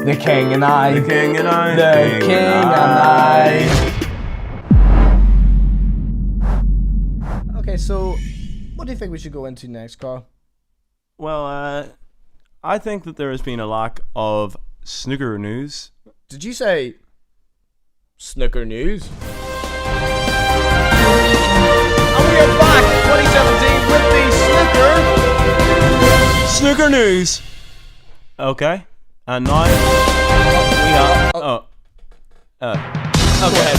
The king and I. The king and I. The king and I. Okay, so what do you think we should go into next, Carl? Well, I think that there has been a lack of snooker news. Did you say snooker news? And we are back 2017 with the Snooker news. Okay, and now we have. Okay.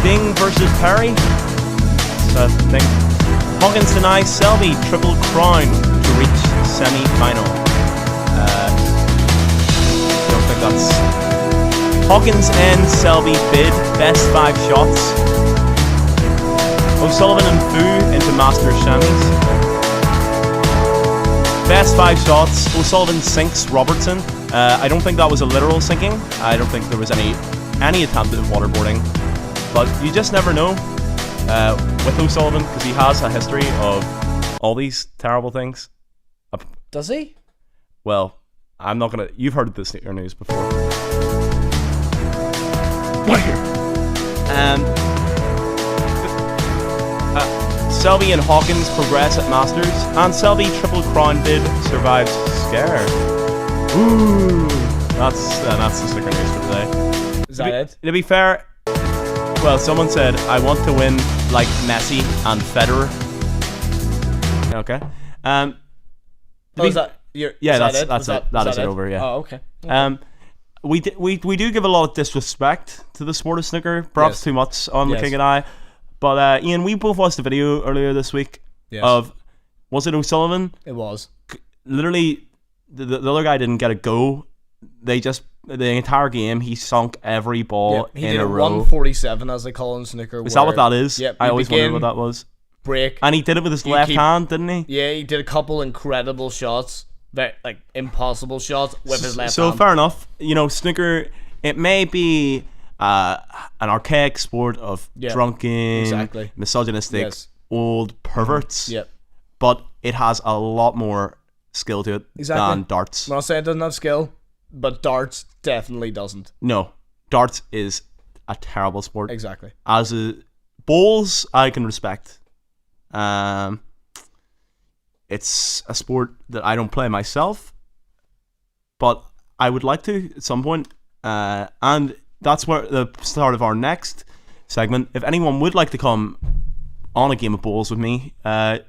Ding versus Perry. So I think Hawkins denies Selby triple crown to reach semi-final. Don't think that's. Hawkins ends Selby bid, best 5 shots. O'Sullivan and Fu into Masters semis. Best 5 shots. O'Sullivan sinks Robertson. I don't think that was a literal sinking. I don't think there was any attempt at waterboarding. But you just never know with O'Sullivan, because he has a history of all these terrible things. Does he? Well, I'm not gonna. You've heard this snooker news before. Selby and Hawkins progress at Masters, and Selby triple crown bid survives scare. Ooh, that's the snooker news for today. Is that it? To be fair, well, someone said I want to win like Messi and Federer. Okay. That is it over. Yeah. Oh, okay. We do give a lot of disrespect to the sport of snooker, perhaps too much on the King and I. But Ian, we both watched a video earlier this week of, was it O'Sullivan? It was. Literally, the other guy didn't get a go. The entire game, he sunk every ball in a row. 147, as they call it in snooker. Is that what that is? Yep. I always wondered what that was. Break. And he did it with his left hand, didn't he? Yeah, he did a couple incredible shots. Like impossible shots with his left hand. So fair enough. You know, snooker, it may be an archaic sport of drunken, misogynistic, old perverts. Yep. But it has a lot more skill to it than darts. I'm not saying it doesn't have skill, but darts definitely doesn't. No, darts is a terrible sport. Exactly. Bowls, I can respect. It's a sport that I don't play myself, but I would like to at some point. And that's where the start of our next segment. If anyone would like to come on a game of bowls with me,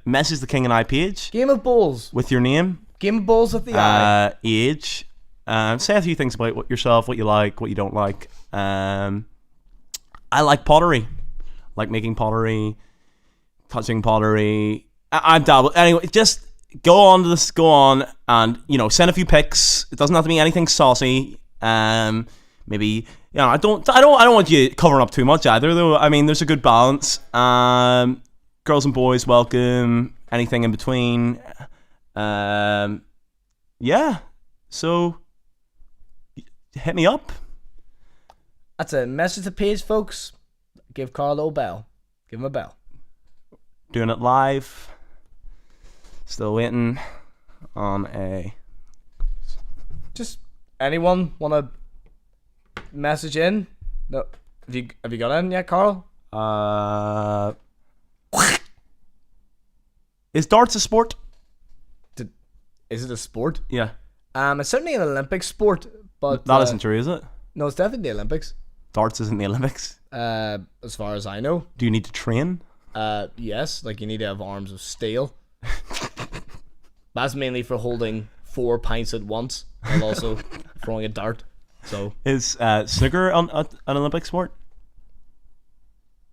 message the King and I page. Game of bowls with your name. Game of bowls with the I. Age. Say a few things about yourself, what you like, what you don't like. I like pottery. Like making pottery, touching pottery. I'm dabbled. Anyway, just go on and send a few pics. It doesn't have to be anything saucy. Maybe I don't want you covering up too much either, though. I mean, there's a good balance. Girls and boys welcome. Anything in between. Yeah. So hit me up. That's a message to page, folks. Give Carl a little bell. Give him a bell. Doing it live. Still waiting on a. Just anyone want to message in? No. Have you got in yet, Carl? Is darts a sport? Is it a sport? Yeah. It's certainly an Olympic sport, but that isn't true, is it? No, it's definitely the Olympics. Darts isn't the Olympics. As far as I know. Do you need to train? Yes, like you need to have arms of steel. That's mainly for holding 4 pints at once and also throwing a dart. So is snooker an Olympic sport?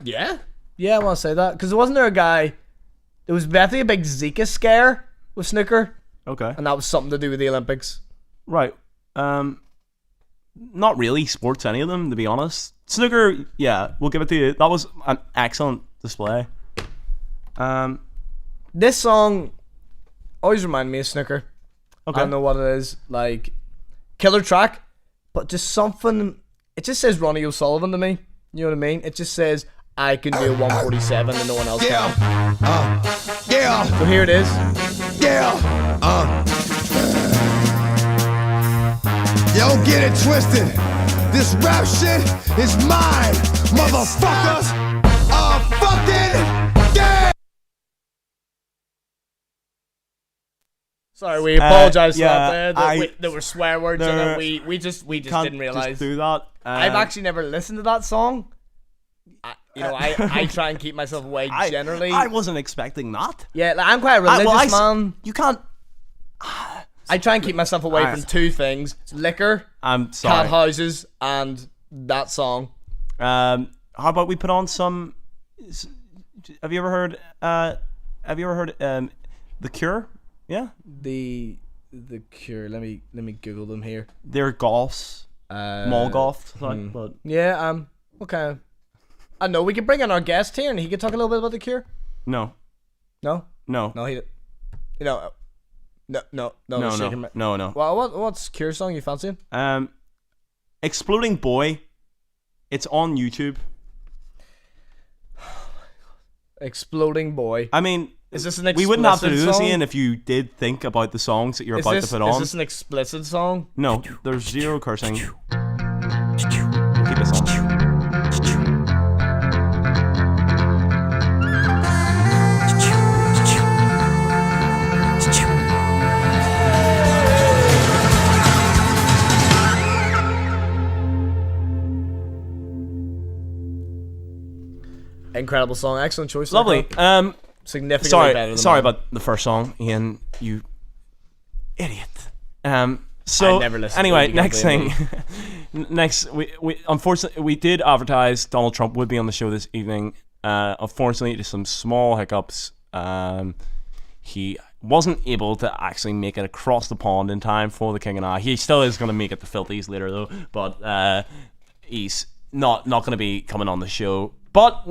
Yeah, I want to say that because wasn't there a guy? There was definitely a big Zika scare with snooker. Okay, and that was something to do with the Olympics. Right. Not really sports, any of them, to be honest. Snooker, yeah, we'll give it to you. That was an excellent display. This song always reminded me of snooker. Okay. I don't know what it is. Like, killer track, but just something. It just says Ronnie O'Sullivan to me. You know what I mean? It just says I can do a 147 and no one else can. Yeah. So here it is. Yeah. Yo, don't get it twisted. This rap shit is mine, motherfuckers. Fucking game. Sorry, we apologize yeah, for that. There were swear words in it. We just didn't realize. Just do that. I've actually never listened to that song. I try and keep myself away generally. I wasn't expecting that. Yeah, like, I'm quite a religious man. You can't. I try and keep myself away from two things: liquor, I'm sorry. cat houses, and that song. How about we put on some? Have you ever heard? The Cure? Yeah. The Cure. Let me Google them here. They're goths. Mall goths. But yeah. Okay. I know we could bring in our guest here, and he could talk a little bit about the Cure. No. No. He. No. No. Well, what's Cure song you fancying? Exploding Boy. It's on YouTube. Exploding Boy. I mean, is this an explicit we wouldn't have to do this, song? Ian, if you did think about the songs that you're about to put on. Is this an explicit song? No, there's zero cursing. Keep it on. Incredible song, excellent choice. Lovely. Significantly better than sorry mine. about the first song, Ian. You idiot. So I never listened anyway, to it, next thing. Next, we unfortunately we did advertise Donald Trump would be on the show this evening. Unfortunately, just some small hiccups. He wasn't able to actually make it across the pond in time for the King and I. He still is going to make it to Filthies later though, but he's not going to be coming on the show. But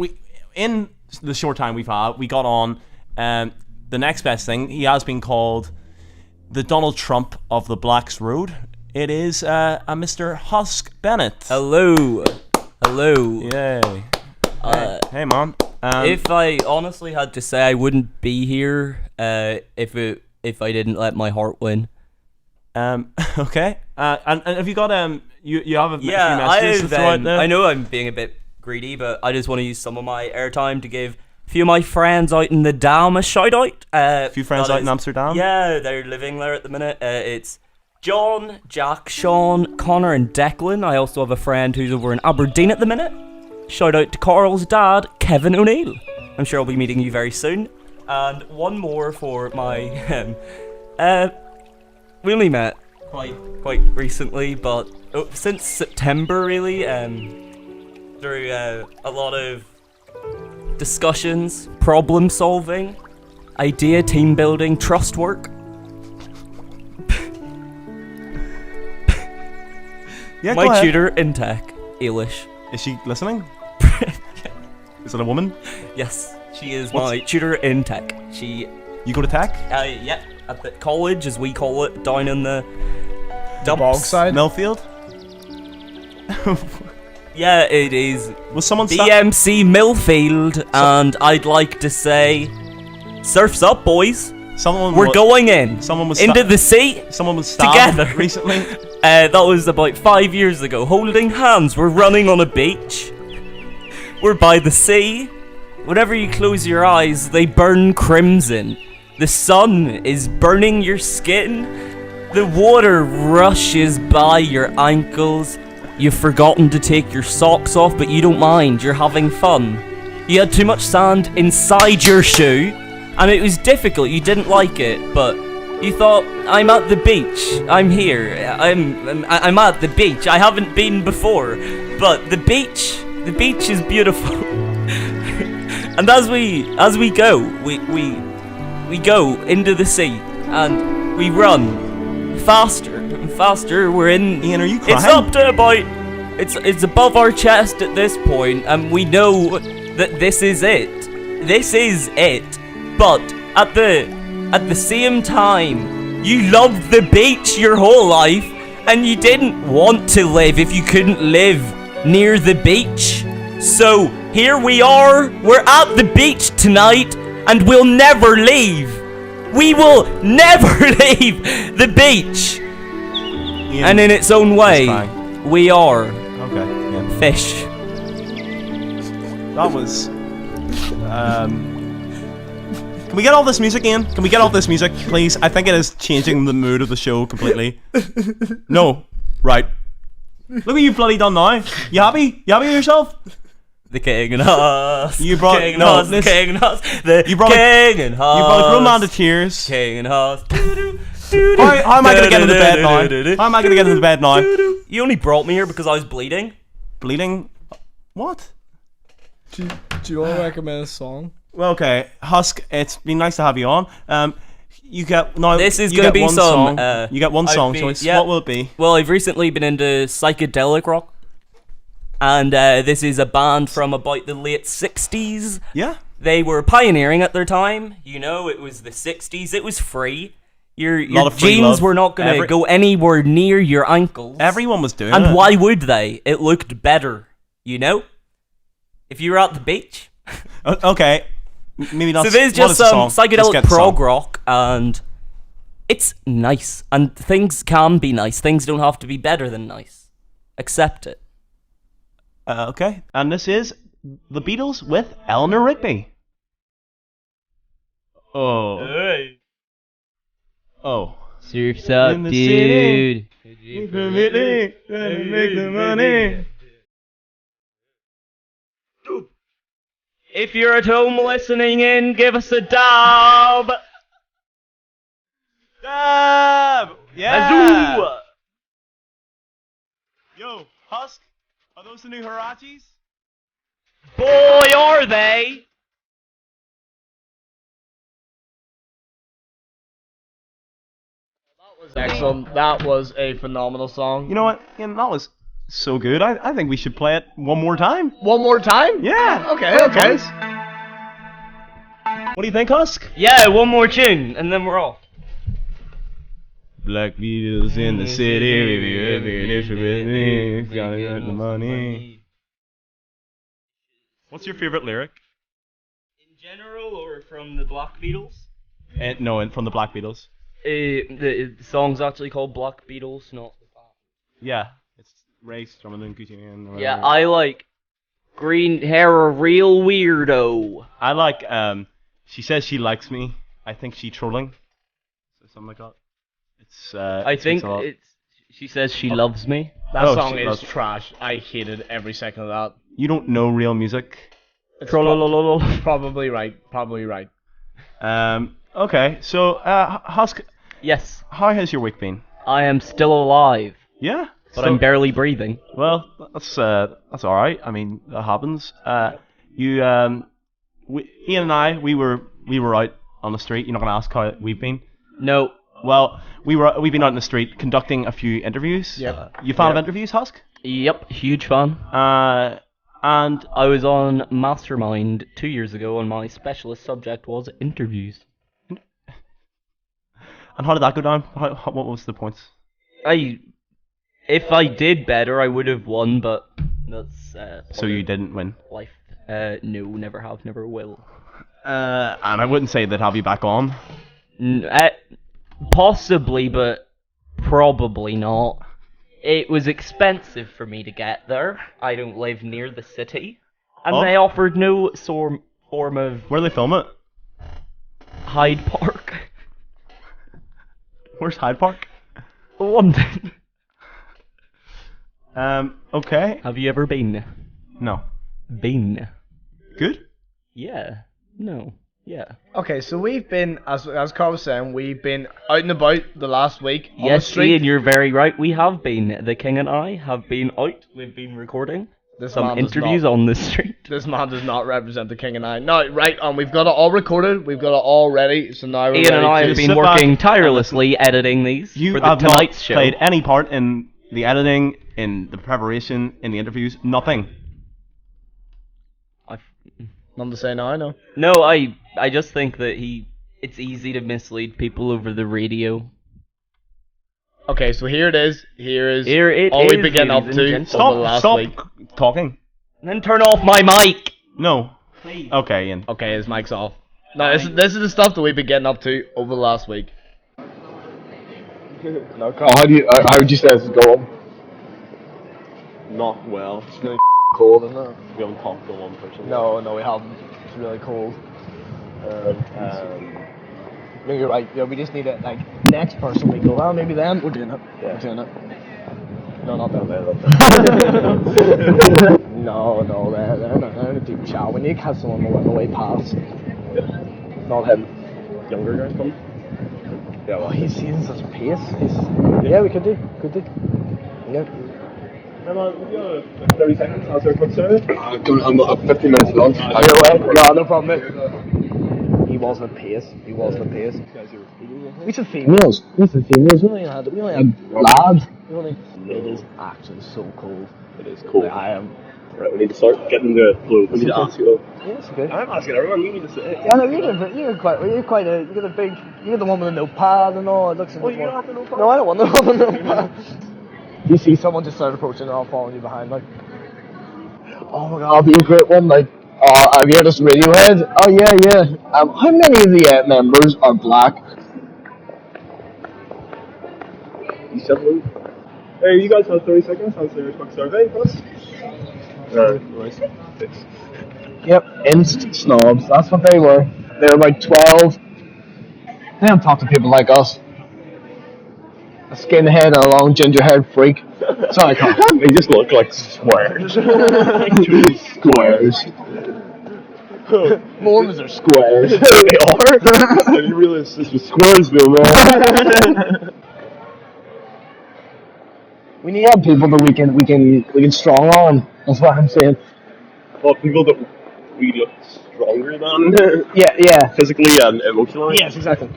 in the short time we've had, we got on the next best thing. He has been called the Donald Trump of the Blacks Road. It is a Mr. Husk Bennett. Hello. Yay. Hey, man. If I honestly had to say, I wouldn't be here if I didn't let my heart win. Okay. And have you got you have a few Yeah, messages to throw out there? I know I'm being a bit greedy, but I just want to use some of my airtime to give a few of my friends out in the Dam a shout out. A few friends out in Amsterdam? Yeah, they're living there at the minute. It's John, Jack, Sean, Connor, and Declan. I also have a friend who's over in Aberdeen at the minute. Shout out to Carl's dad, Kevin O'Neill. I'm sure I'll be meeting you very soon. And one more for my... we only met quite recently, but since September, really, through a lot of discussions, problem solving, idea team building, trust work. Yeah, my tutor in tech, Eilish. Is she listening? Is it a woman? Yes, she is my tutor in tech. You go to tech? Yeah, at the college, as we call it, down in the dumps. Bog side? Millfield? Yeah, it is. Was someone BMC Millfield, and I'd like to say, surf's up, boys. We're going in. Someone was into the sea. Someone was stabbed together recently. That was about 5 years ago. Holding hands, we're running on a beach. We're by the sea. Whenever you close your eyes, they burn crimson. The sun is burning your skin. The water rushes by your ankles. You've forgotten to take your socks off, but you don't mind. You're having fun. You had too much sand inside your shoe, and it was difficult. You didn't like it, but you thought, I'm at the beach. I'm here. I'm at the beach. I haven't been before, but the beach is beautiful. And as we go, we go into the sea, and we run faster and faster. We're in. Ian, are you crying? It's up to about. It's above our chest at this point, and we know that this is it. This is it. But at the same time, you loved the beach your whole life, and you didn't want to live if you couldn't live near the beach. So here we are. We're at the beach tonight, and we'll never leave. We will never leave the beach. Ian, And in its own way, fine. we are Okay. Ian. fish. That was. Can we get all this music in? Can we get all this music, please? I think it is changing the mood of the show completely. No. Right. Look what you've bloody done now. You happy? You happy with yourself? The king and us. You brought- king and no, us, this- the king and us. The You brought a- king and us. You brought a grown man to tears. King and us. How am I gonna get into bed now? How am I gonna get into bed now? You only brought me here because I was bleeding. Bleeding? What? Do you want to recommend a song? Well, okay, Husk, it's been nice to have you on. You get now. This is you gonna get be one some, song. You get one I've song been- choice. yeah. What will it be? Well, I've recently been into psychedelic rock. And this is a band from about the late 60s. Yeah. They were pioneering at their time. You know, it was the 60s. It was free. Your Lot of free jeans love. were not going to go anywhere near your ankles. Everyone was doing it. And why would they? It looked better, you know? If you were at the beach. Okay. Maybe not. So there's what just is the some song? Let's psychedelic get the prog song. rock, and it's nice. And things can be nice. Things don't have to be better than nice. Accept it. Okay, and this is the Beatles with Eleanor Rigby. Oh. Hey. Oh. Surf's up, In the dude. Make the money. If you're at home listening in, give us a dab. Dab! Yeah! Azoo! Yo, Husk, are those the new Hirachis? Boy, are they! Excellent. That was a phenomenal song. You know what? Ian, that was so good. I think we should play it one more time. One more time? Yeah. Okay, okay. What do you think, Husk? Yeah, one more tune, and then we're off. Black Beatles in the city, gotta get the money. What's your favorite lyric? In general, or from the Black Beatles? No, from the Black Beatles. The song's actually called Black Beatles, not the band. Yeah, it's Ray Strumming and Gucci and Yeah, I like green hair, a real weirdo. I like. She says she likes me. I think she trolling. So something like that. It's. I it think speaks a lot. it's. She says she loves me. That Oh, song shit, is that's- trash. I hated every second of that. You don't know real music. It's Trollololol. probably right. Probably right. Okay, so Husk, Yes, how has your week been? I am still alive, Yeah, but I'm barely breathing. Well, that's all right. I mean, that happens. Ian and I, we were out on the street. You're not gonna ask how we've been. No, Well, we've been out in the street conducting a few interviews. Yep. You fan of interviews, Husk? yep, huge fan. And I was on Mastermind 2 years ago, and my specialist subject was interviews. how did that go down? What was the points? If I did better, I would have won, but that's So you didn't win. life. No, never have, never will. And I wouldn't say they'd have you back on. Possibly, but probably not. It was expensive for me to get there. I don't live near the city. And Oh. they offered no form of Where do they film it? Hyde Park. Where's Hyde Park? London. Okay. Have you ever been? No. Been? Good. Yeah. No. Yeah. Okay, so we've been, as Carl was saying, we've been out and about the last week on the Yes, street. Ian, you're very right. We have been. The King and I have been out. We've been recording This some man does interviews not- on the street. This man does not represent the King and I. No, right, we've got it all recorded, we've got it all ready, so now we're Ian and I ready have to... been sit back working and tirelessly editing these You for the have Tonight's not show. played any part in the editing, in the preparation, in the interviews. Nothing. None to say now, I know. No, I just think that it's easy to mislead people over the radio. Okay, so here it is. Here Here all it we've is, been getting up ladies and to gents. over the last Stop week. talking. And then turn off my mic. No. Please. Okay, Ian. Okay, his mic's off. No, this is the stuff that we've been getting up to over the last week. No, Carl, how would you say this is going? Not well. It's really cold, isn't it? We haven't talked to one person. No, we haven't. It's really cold. No, you're right. Yeah, we just need it. Like next person we go. Well, maybe them. We're doing it. Yeah. We're doing it. No, not them. No, they're in a deep chat. We need to have someone on the way past. Not him. Younger guys coming? Yeah, well, he's in such a pace. Yeah, we could do. Yeah. Come on, we got 30 seconds. How's our quick survey? I'm 15 minutes lunch. No, no problem, mate. He wasn't a pace. We said females. We only had lads. It is actually so cold. It is cold. I am. Right, we need to start getting the clothes. We need to ask you. Yeah, it's okay. I'm asking everyone. You need to say it. Yeah, no, you're the one with the notepad and all. It looks. Oh, you don't have the notepad? No, I don't want the one with the notepad. You see someone just start approaching and I'll following you behind, like. Oh my god, that'd be a great one, like. Have you heard of Radiohead? Oh yeah. How many of the members are black? You said one. Hey, you guys have 30 seconds. How's your quick survey for us? Yep, inst snobs. That's what they were. They were about 12. They don't talk to people like us. A skinhead and a long ginger-haired freak. Sorry, Carl. They just look like squares. Squares. Mormons are squares. They are. And you realize this was squares, though, man. We need to have people that we can strong on. That's what I'm saying. Well, people that we look stronger than. Yeah. Physically and emotionally. Yes, exactly.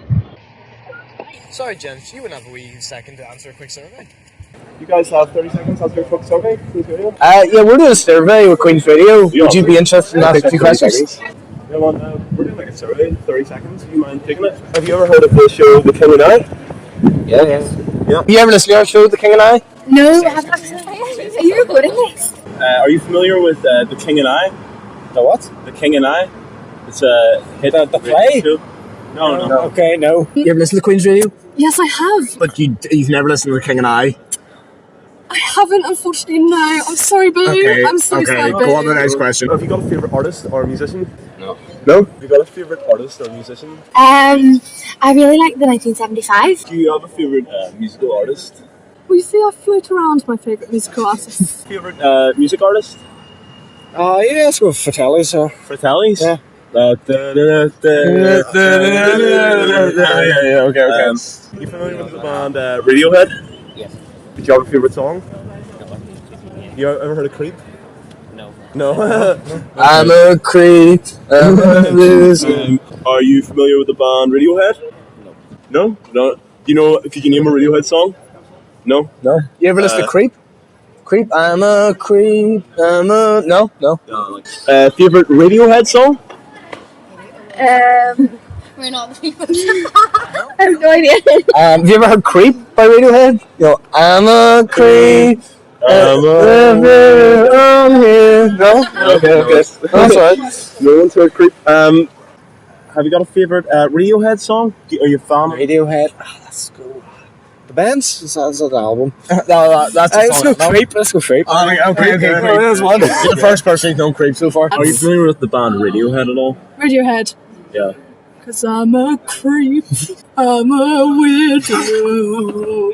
Sorry, gents, you wouldn't have a wee second to answer a quick survey. You guys have 30 seconds. How's your quick survey? Yeah, we're doing a survey with Queen's Radio. Would you be interested in asking a few questions? Yeah, well, we're doing like a survey in 30 seconds. Do you mind taking it? Have you ever heard of the show The King and I? Yeah. You ever listen to our show, The King and I? No, I haven't actually. Are you recording this? Are you familiar with The King and I? The what? The King and I? It's a hit The play? show. No. Okay, no. You ever listen to Queen's Radio? Yes, I have. But you've never listened to The King and I? I haven't, unfortunately, no. I'm sorry, Boo. I'm so sorry, Boo. Go on to the next question. Have you got a favourite artist or musician? No. Have you got a favourite artist or musician? I really like the 1975. Do you have a favourite musical artist? Well, you see, I float around my favourite musical artists. Favourite music artist? Yeah, let's go with Fratelli's. Fratelli's? Yeah. Okay. You familiar with the band Radiohead? Yes. Did you have a favourite song? No. You ever heard of Creep? No. I'm a creep. I'm a loser. Are you familiar with the band Radiohead? No. No? Could you name a Radiohead song? No. You ever listen to Creep? Creep. I'm a creep. No. Favourite Radiohead song? We're not the people. I have no idea. Have you ever heard Creep by Radiohead? I'm a creep. I'm here. No? Okay. That's alright. No one's heard Creep. Have you got a favourite Radiohead song? Are you a fan? Radiohead. Let's go. The band's? That's an album. No, that's a song. Let's go Creep. Let's go Creep. Okay. There's one. You're the first person who's known Creep so far. Are you familiar with the band Radiohead at all? Radiohead. Yeah. Cause I'm a creep. I'm a weirdo.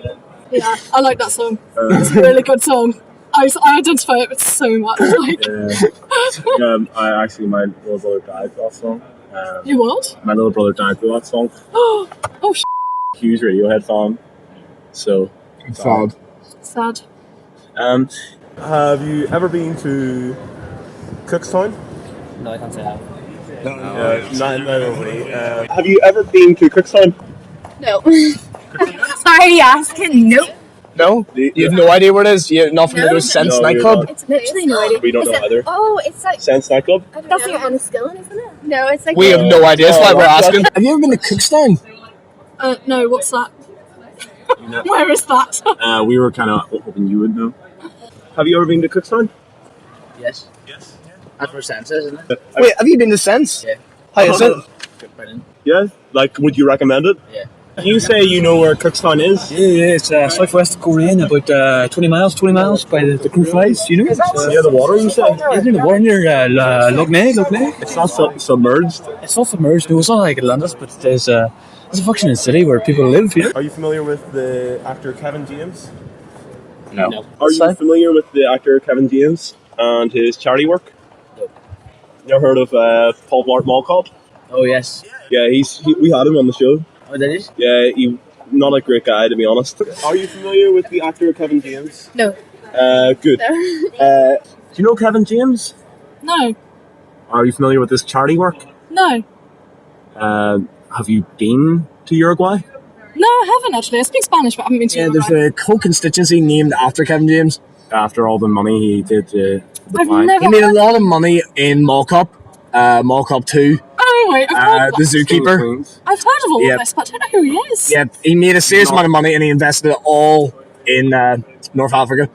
Yeah, I like that song. It's a really good song. I identify it with so much. My little brother died for that song. You what? My little brother died for that song. Oh, Huge Radiohead fan. So Sad. sad. Have you ever been to Cookstown? No, I can't say that. Have you ever been to Cookstown? No. Sorry, asking. Nope. No? You have no idea where it is? You're not familiar with Sense No, nightclub? It's literally no idea. We don't know either. Oh, it's like Sense nightclub? that's like on a skilling, isn't it? No, it's like We have no idea. That's why we're asking. Have you ever been to Cookstown? No. What's that? Where is that? We were kind of hoping you would know. Have you ever been to Cookstown? Yes. Yes. That's where Sense is, isn't it? Wait, have you been to Sense? Yeah. How is it? Good, brilliant. Yeah. Like, would you recommend it? Yeah. You say you know where Cookstown is? Yeah, it's southwest of Korean, about 20 miles by the crew flies, you know? Near the water, you say? Yeah, near the water, near Loch Ness. It's not submerged. It's not submerged, no, it's not like Atlantis, but it's a functioning city where people live, you know? Are you familiar with the actor Kevin James? No. Are you familiar with the actor Kevin James and his charity work? No. You ever heard of Paul Blart Mall Cop? Oh, yes. Yeah, we had him on the show. Oh, that is? Yeah, he not a great guy, to be honest. Are you familiar with the actor Kevin James? No. Good. No. Do you know Kevin James? No. Are you familiar with his charity work? No. Have you been to Uruguay? No, I haven't actually. I speak Spanish, but I haven't been to Yeah, Uruguay. there's a whole constituency named after Kevin James. After all the money he did I've never He made a heard- lot of money in Mall Cop 2, Oh, wait, I've heard, the zookeeper. I've heard of all Yep. of this, but I don't know who he is. Yeah, he made a serious amount of money and he invested it all in North Africa.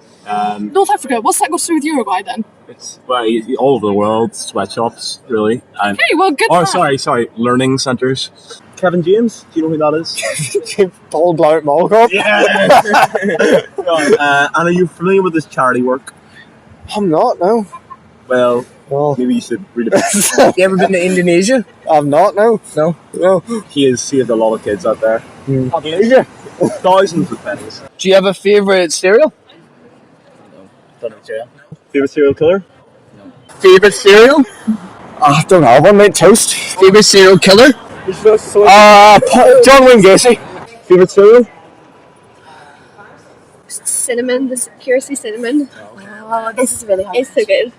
North Africa, what's that got to do with Uruguay then? It's all over the world, sweatshops, really. Okay, well, good Oh, man. sorry, learning centres. Kevin James, do you know who that is? Paul Blart Mall Cop? Yeah! And are you familiar with his charity work? I'm not, no. Well, maybe you should read about it. You ever been to Indonesia? I've not, no. No. He has saved a lot of kids out there. Indonesia? Thousands of pennies. Do you have a favourite cereal? Don't know cereal. Favorite serial killer? Favourite cereal? I don't have one, mate. Toast. Favourite serial killer? John Wayne Gacy. Favorite cereal? Cinnamon, the Curiously cinnamon. Oh, this is really hard. It's so good.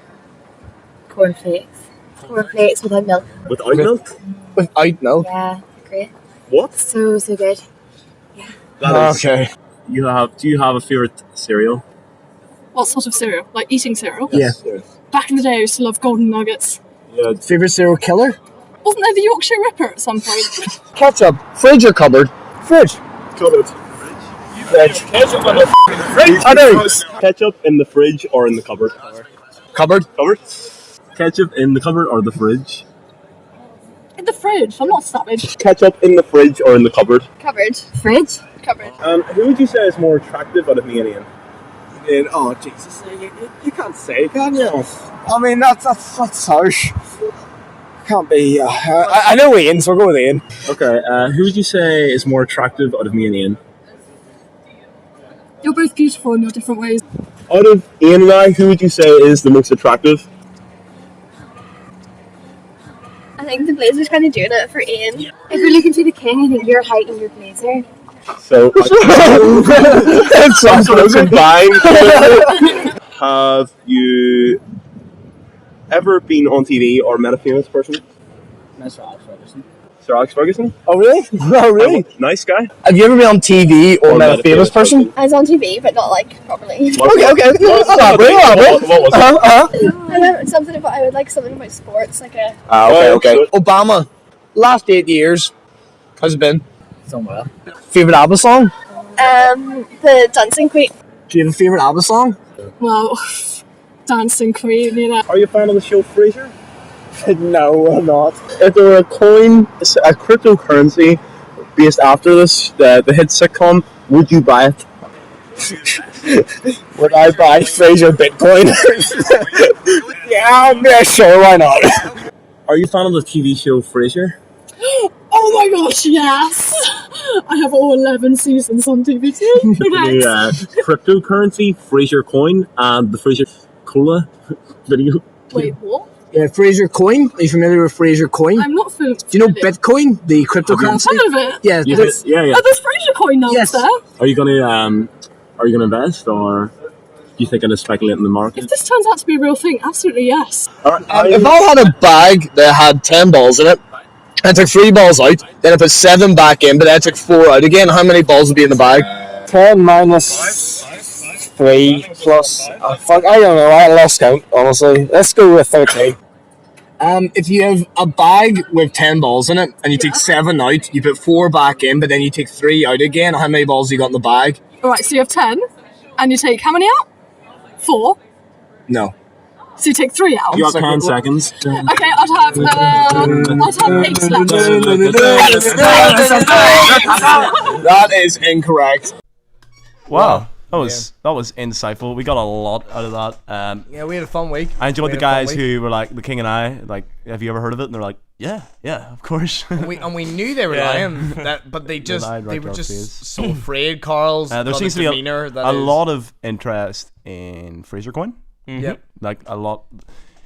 Cornflakes. Cornflakes without milk. Without milk? Without milk? Yeah, great. What? So good. That is- Okay. Do you have a favorite cereal? What sort of cereal? Like eating cereal? Yeah. Back in the day, I used to love golden nuggets. Yeah. Favourite serial killer? Wasn't there the Yorkshire Ripper at some point? Ketchup. Fridge or cupboard? Fridge. Cupboard. Fridge. Ketchup in the fridge. I know. Ketchup in the fridge or in the cupboard? Cupboard. Cupboard. Ketchup in the cupboard or the fridge? In the fridge. I'm not savage. Ketchup in the fridge or in the cupboard? Cupboard. Fridge? Cupboard. Who would you say is more attractive out of me and Ian? Oh Jesus! You can't say, can you? I mean, that's harsh. Can't be. I know Ian, so we'll go with Ian. Okay. Who would you say is more attractive out of me and Ian? You're both beautiful in your different ways. Out of Ian and I, who would you say is the most attractive? I think the blazer's kind of doing it for Ian. If you're looking to the king, I think your height and your blazer. So, sort of combined. Have you ever been on TV or met a famous person? That's Alex Ferguson. Sir Alex Ferguson? Oh really? Oh really? Nice guy. Have you ever been on TV or met a famous person? I was on TV, but not like properly. Okay. Elaborate. What was it? I know it's something about. I would like something about sports, like a. Okay. Obama. Last 8 years. How's it been? Somewhere. Favorite ABBA song? The Dancing Queen. Do you have a favorite ABBA song? Well, Dancing Queen, you know. Are you a fan of the show Frasier? No, I'm not. If there were a cryptocurrency based after this, the hit sitcom, would you buy it? Would I buy Fraser Bitcoin? Yeah, sure, why not? Are you a fan of the TV show Frasier? Oh my gosh, yes! I have all 11 seasons on DVD. The cryptocurrency Frasier coin and the Frasier Cola video. Wait, what? Yeah, Fraser Coin. Are you familiar with Fraser Coin? I'm not familiar. Do you know Bitcoin, the cryptocurrency? I've heard of it. Yeah, Yeah. Oh, there's Fraser coin now, Yes. there. Are you gonna invest, or do you think I'm gonna speculate in the market? If this turns out to be a real thing, absolutely yes. if I had a bag that had 10 balls in it, I took 3 balls out, then I put 7 back in, but then I took 4 out again, how many balls would be in the bag? 10 minus 3 plus... I don't know, I lost count, honestly. Let's go with 13. If you have a bag with 10 balls in it, and you take 7 out, you put 4 back in, but then you take 3 out again, how many balls you got in the bag? Alright, so you have 10, and you take how many out? 4. No. So you take 3 out. You got 10 seconds. Okay, I'd have 8 left. That is incorrect. Wow. That was insightful. We got a lot out of that. Yeah, we had a fun week. I enjoyed We the had a fun guys week. who were like, The King and I, like, have you ever heard of it? And they're like, yeah, of course. And we knew they were lying, but they lied right they to were our just face. so afraid. Carl's There got seems to be demeanor a that is- lot of interest in Fraser Coin. Yep. Like, a lot.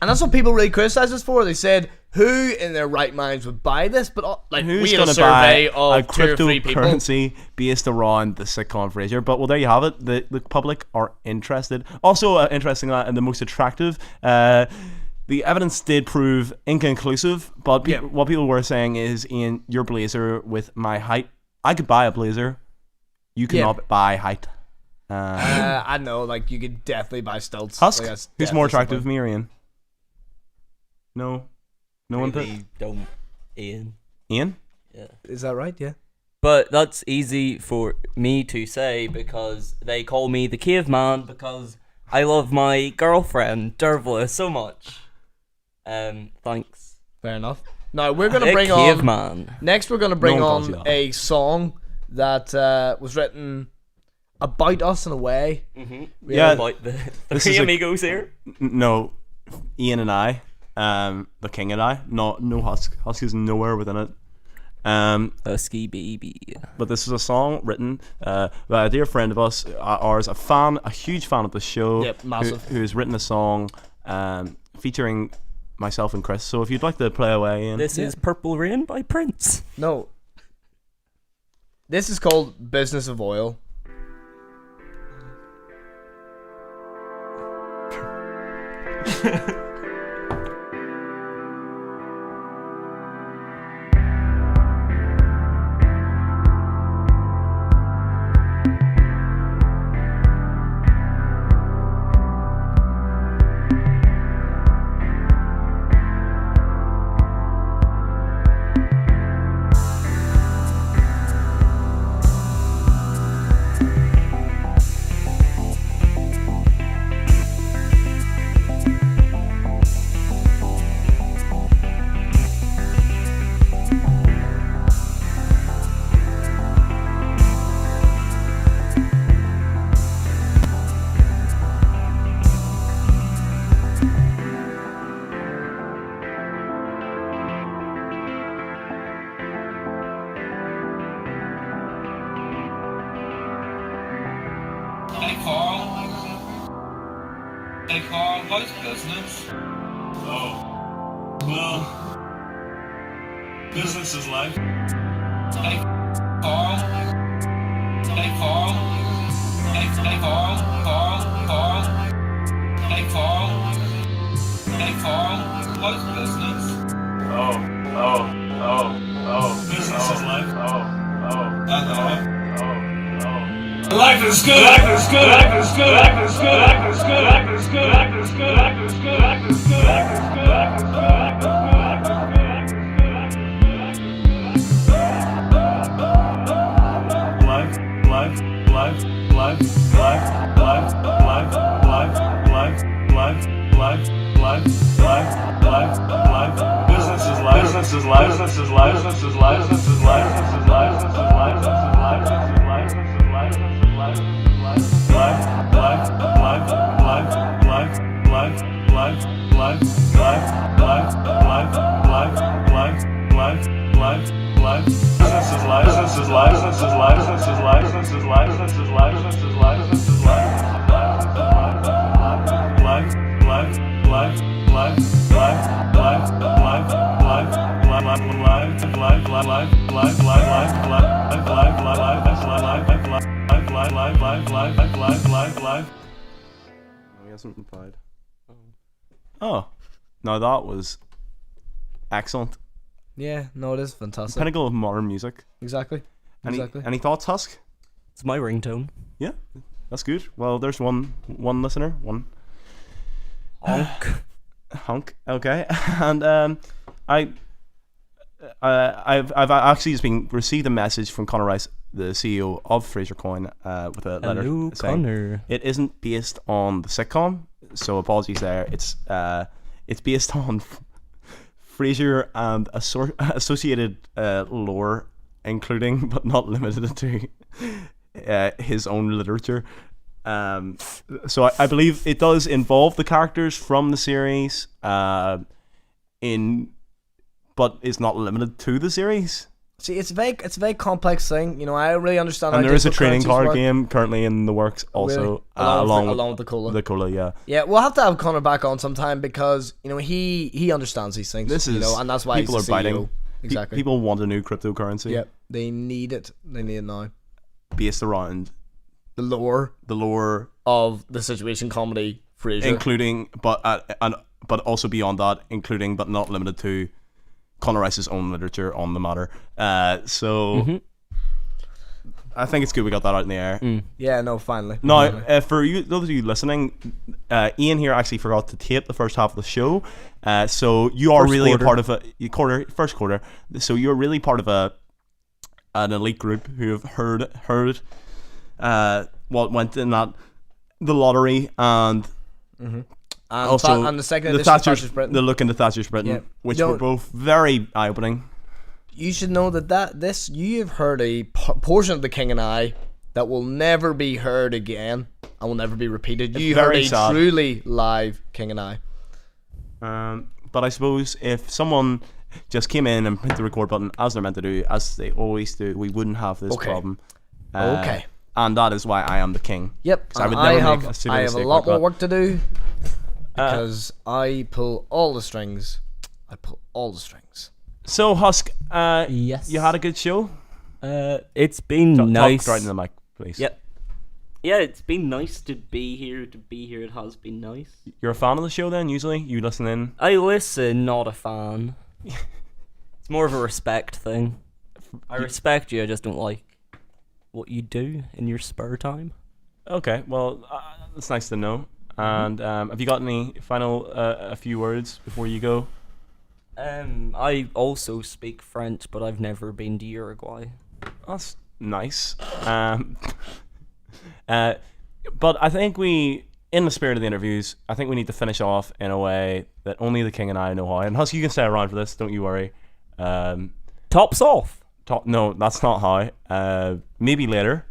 And that's what people really criticized us for. They said, "Who in their right minds would buy this?" But like, Who's we had going a to buy survey a of 2 or 3 people. cryptocurrency based around the sitcom Fraser? But well, there you have it. The public are interested. Also, interesting and the most attractive. The evidence did prove inconclusive, but what people were saying is, Ian, your blazer with my height, I could buy a blazer. You cannot buy height. I know, like you could definitely buy stilts. Husk, Like, that's who's more definitely attractive, something. me or Ian? No one put Really don't, Ian. Ian. Yeah. Is that right? Yeah. But that's easy for me to say because they call me the caveman because I love my girlfriend Dervla so much. Thanks. Fair enough. Now we're gonna The bring caveman. Next, we're gonna bring No one calls you on that. a song that was written about us in a way. Yeah, About the this three is a- amigos here. No, Ian and I, the King and I. No Husk. Husk is nowhere within it. Husky baby. But this is a song written by a dear friend of us, ours, a huge fan of the show. Yep, massive. Who has written a song featuring myself and Chris. So if you'd like to play away, Ian. This is Purple Rain by Prince. No. This is called Business of Oil. Hey Carl. Hey Carl, how's business? Oh. Well, business is life. Hey Carl. Hey Carl. Hey Carl. Carl. Hey Carl. Hey Carl, how's business? Oh. Business is life. I know. Life is good. Life is good. Life is good. Life is good. Life is good. Life is good. Life is good. Life is good. Life is good. Life is good. Life is good. Business is life. Business is life. Business is life. Business is life. Business is life. Business is life. Business is life. Business is life. Business is life. He hasn't replied. Oh, no, that was excellent. Yeah, no, it is fantastic. Pinnacle of modern music. Exactly. Any thoughts, Husk? It's my ringtone. Yeah, that's good. Well, there's one listener, one honk. Honk. Okay, and I've actually just received a message from Conor Rice, the CEO of Fraser Coin, with a letter Hello, saying Connor. it isn't based on the sitcom. so apologies there. It's based on Frasier and associated lore, including but not limited to his own literature. So I believe it does involve the characters from the series, but it's not limited to the series. See, it's a very complex thing. You know, I really understand. And how there is a digital trading currencies card work. game currently in the works, also Really? Along with the cola. The cola, yeah. Yeah, we'll have to have Connor back on sometime because you know he understands these things. This is, you know, and that's why people are he's the CEO. biting. Exactly. People want a new cryptocurrency. Yep, they need it. They need it now. Based around The lore of the situation comedy Frasier, including but also beyond that, including but not limited to Conor Rice's own literature on the matter. So I think it's good we got that out in the air. Yeah, no, finally. Now, for you, those of you listening, Ian here actually forgot to tape the first half of the show. So you are really a part of first quarter. So you're really part of an elite group who have heard what went in the lottery and. And also, and the second the edition of Thatcher's Britain. the look into Thatcher's Britain, which were both very eye-opening. You should know that you have heard a portion of The King and I that will never be heard again and will never be repeated. It's You heard very a sad. truly live King and I. But I suppose if someone just came in and hit the record button as they're meant to do, as they always do, we wouldn't have this problem. Okay. And that is why I am the king. Yep. 'Cause I would I never make a have silly a mistake lot like more that. work to do because I pull all the strings. I pull all the strings. So Husk, Yes. you had a good show. It's been Talk nice. right in the mic, please. Yep. Yeah, it's been nice to be here. It has been nice. You're a fan of the show then? Usually, you listen in. I listen, not a fan. It's more of a respect thing. I respect you. I just don't like what you do in your spare time. Okay, well, that's nice to know. And have you got any final a few words before you go? I also speak French, but I've never been to Uruguay. That's nice. But I think in the spirit of the interviews, I think we need to finish off in a way that only the King and I know how. And Husky, you can stay around for this, don't you worry. Tops off. No, that's not how. Maybe later.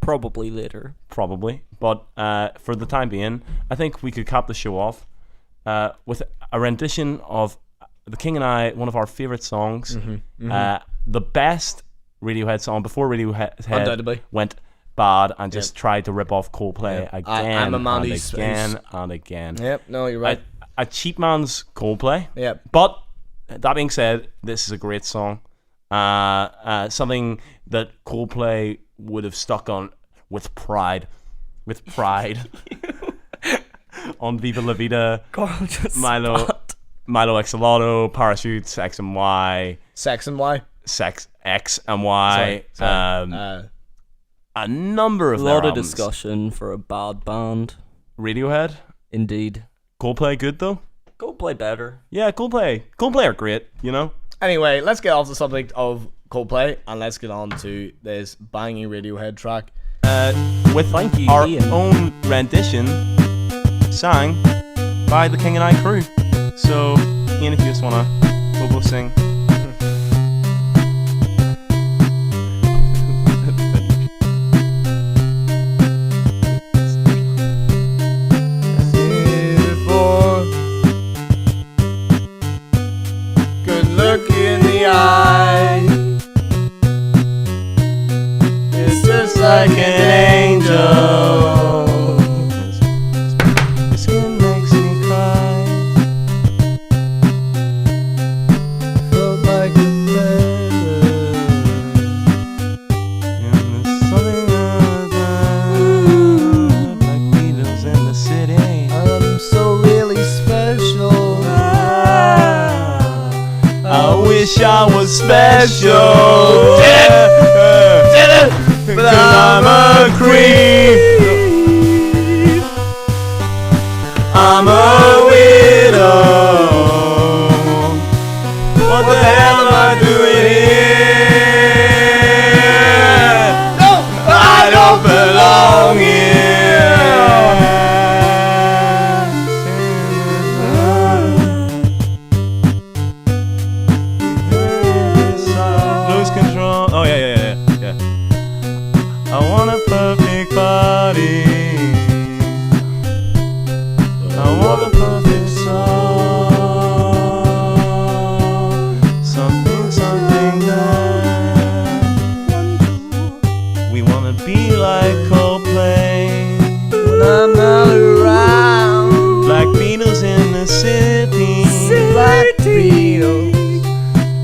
Probably later. Probably. But for the time being, I think we could cap the show off with a rendition of The King and I, one of our favourite songs. The best Radiohead song before Radiohead Undoubtedly. went bad and just tried to rip off Coldplay again I'm a man and who's- again and again. Yep, no, you're right. A cheap man's Coldplay. Yep. But that being said, this is a great song. Something that Coldplay would have stuck on with pride. On Viva La Vida, Carl just Milo Exilado, Parachutes, X and Y. Sex and Y. Sex, X and Y. Sorry. A number of a their lot of albums. discussion for a bad band. Radiohead. Indeed. Coldplay good though? Coldplay better. Yeah, Coldplay are great, you know? Anyway, let's get off the subject of Coldplay and let's get on to this banging Radiohead track. With Thank you, our Ian. own rendition sang by the King and I crew. So, Ian, if you just wanna go sing. Good look in the eye. It's just like an angel. Your skin makes me cry. Felt like a feather. And there's something like Beatles in the city. I'm so really special. I wish I was special. Did it, but I'm a creep. I'm a widow. What the hell am I doing here? I don't belong here. city. Black Beatles.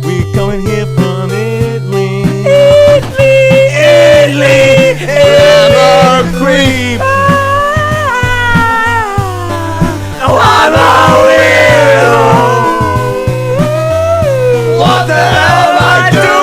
We coming here from Italy. Italy. I'm a creep. Oh, I'm a weirdo. What the hell am I doing?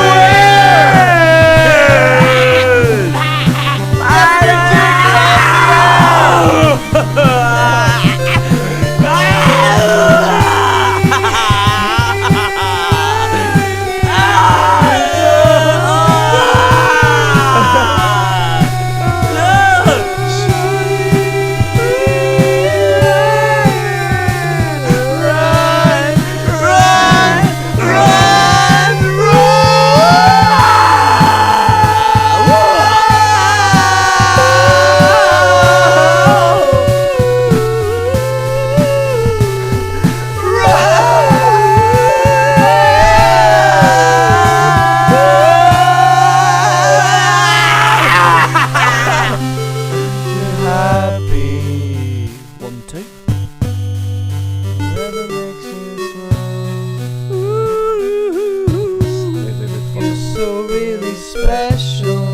So really special.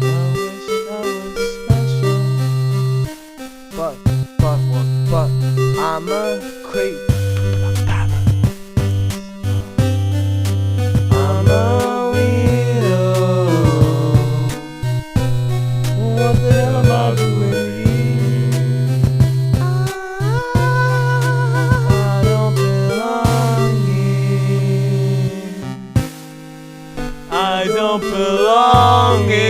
I wish I was special. But I'm a creep. I'm a weirdo. What the hell am I doing? I don't belong here. I don't belong here.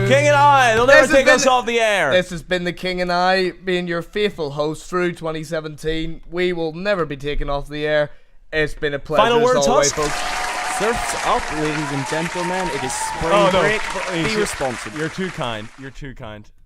King and I, they'll never take us off the air. This has been the King and I, being your faithful host through 2017. We will never be taken off the air. It's been a pleasure. Final words, as always, Husk? folks. Surf's up, ladies and gentlemen. It is spring Oh, no, break. please, Be responsible. You're too kind. You're too kind.